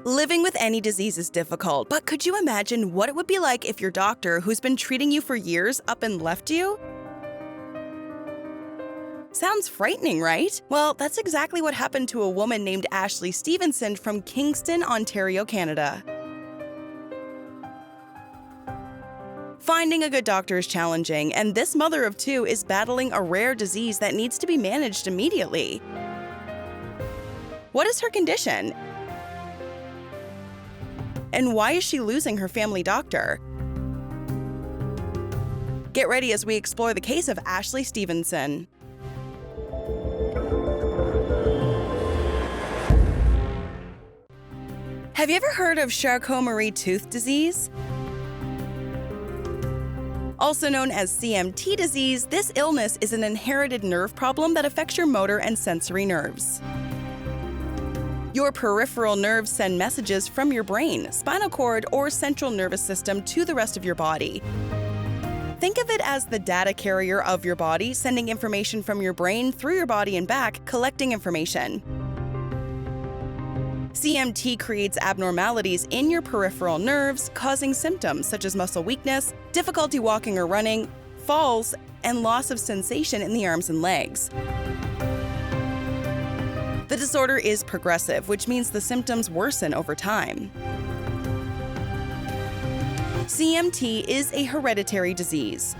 Living with any disease is difficult, but could you imagine what it would be like if your doctor, who's been treating you for years, up and left you? Sounds frightening, right? Well, that's exactly what happened to a woman named Ashely Stevenson from Kingston, Ontario, Canada. Finding a good doctor is challenging, and this mother of two is battling a rare disease that needs to be managed immediately. What is her condition? And why is she losing her family doctor? Get ready as we explore the case of Ashely Stevenson. Have you ever heard of Charcot-Marie-Tooth disease? Also known as CMT disease, this illness is an inherited nerve problem that affects your motor and sensory nerves. Your peripheral nerves send messages from your brain, spinal cord, or central nervous system to the rest of your body. Think of it as the data carrier of your body, sending information from your brain through your body and back, collecting information. CMT creates abnormalities in your peripheral nerves, causing symptoms such as muscle weakness, difficulty walking or running, falls, and loss of sensation in the arms and legs. The disorder is progressive, which means the symptoms worsen over time. CMT is a hereditary disease.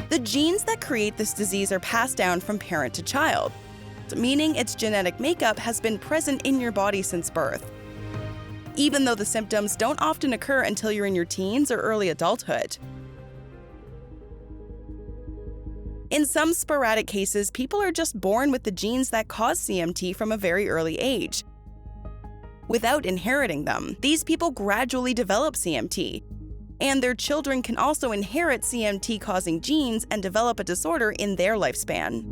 The genes that create this disease are passed down from parent to child, meaning its genetic makeup has been present in your body since birth, even though the symptoms don't often occur until you're in your teens or early adulthood. In some sporadic cases, people are just born with the genes that cause CMT from a very early age. Without inheriting them, these people gradually develop CMT, and their children can also inherit CMT-causing genes and develop a disorder in their lifespan.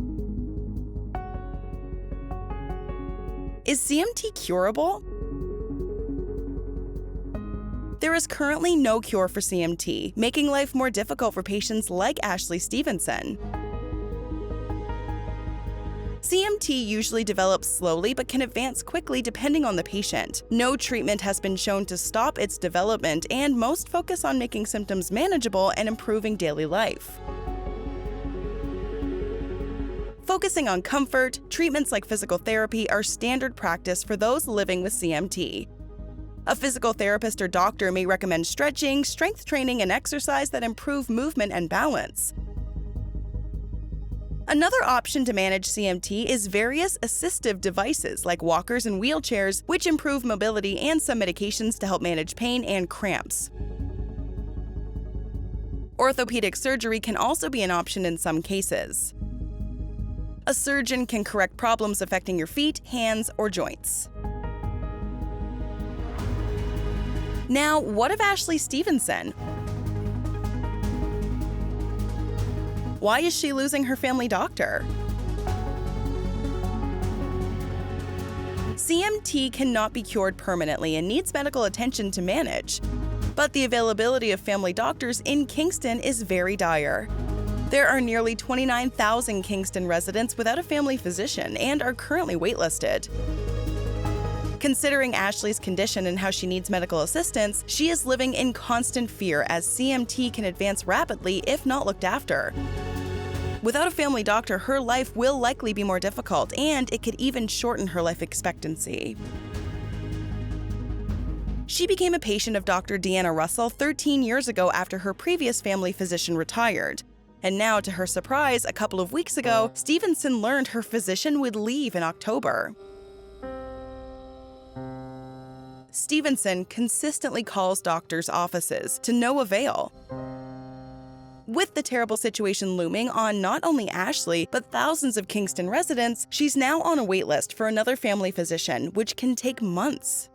Is CMT curable? There is currently no cure for CMT, making life more difficult for patients like Ashely Stevenson. CMT usually develops slowly but can advance quickly depending on the patient. No treatment has been shown to stop its development, and most focus on making symptoms manageable and improving daily life. Focusing on comfort, treatments like physical therapy are standard practice for those living with CMT. A physical therapist or doctor may recommend stretching, strength training, and exercise that improve movement and balance. Another option to manage CMT is various assistive devices like walkers and wheelchairs, which improve mobility, and some medications to help manage pain and cramps. Orthopedic surgery can also be an option in some cases. A surgeon can correct problems affecting your feet, hands, or joints. Now, what of Ashely Stevenson? Why is she losing her family doctor? CMT cannot be cured permanently and needs medical attention to manage, but the availability of family doctors in Kingston is very dire. There are nearly 29,000 Kingston residents without a family physician and are currently waitlisted. Considering Ashely's condition and how she needs medical assistance, she is living in constant fear as CMT can advance rapidly if not looked after. Without a family doctor, her life will likely be more difficult, and it could even shorten her life expectancy. She became a patient of Dr. Deanna Russell 13 years ago after her previous family physician retired. And now, to her surprise, a couple of weeks ago, Stevenson learned her physician would leave in October. Stevenson consistently calls doctors' offices, to no avail. With the terrible situation looming on not only Ashely, but thousands of Kingston residents, she's now on a waitlist for another family physician, which can take months.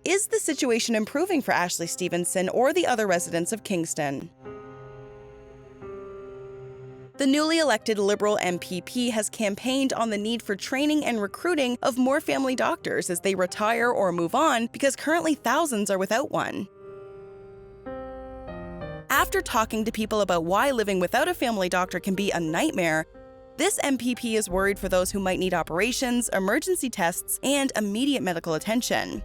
Is the situation improving for Ashely Stevenson or the other residents of Kingston? The newly elected Liberal MPP has campaigned on the need for training and recruiting of more family doctors as they retire or move on, because currently thousands are without one. After talking to people about why living without a family doctor can be a nightmare, This MPP is worried for those who might need operations, emergency tests, and immediate medical attention.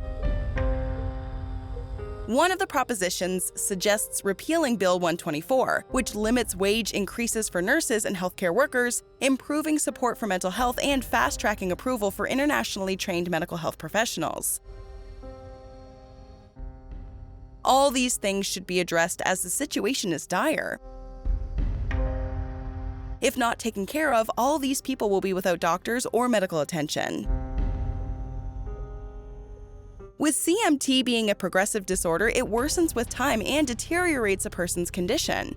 One of the propositions suggests repealing Bill 124, which limits wage increases for nurses and healthcare workers, improving support for mental health, and fast-tracking approval for internationally trained medical health professionals. All these things should be addressed as the situation is dire. If not taken care of, all these people will be without doctors or medical attention. With CMT being a progressive disorder, it worsens with time and deteriorates a person's condition.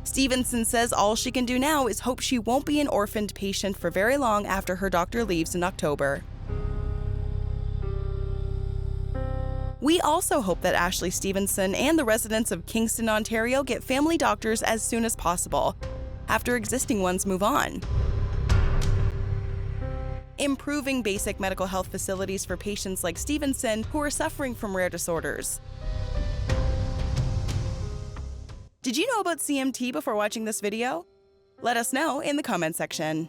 Stevenson says all she can do now is hope she won't be an orphaned patient for very long after her doctor leaves in October. We also hope that Ashely Stevenson and the residents of Kingston, Ontario get family doctors as soon as possible, after existing ones move on. Improving basic medical health facilities for patients like Stevenson who are suffering from rare disorders. Did you know about CMT before watching this video? Let us know in the comment section.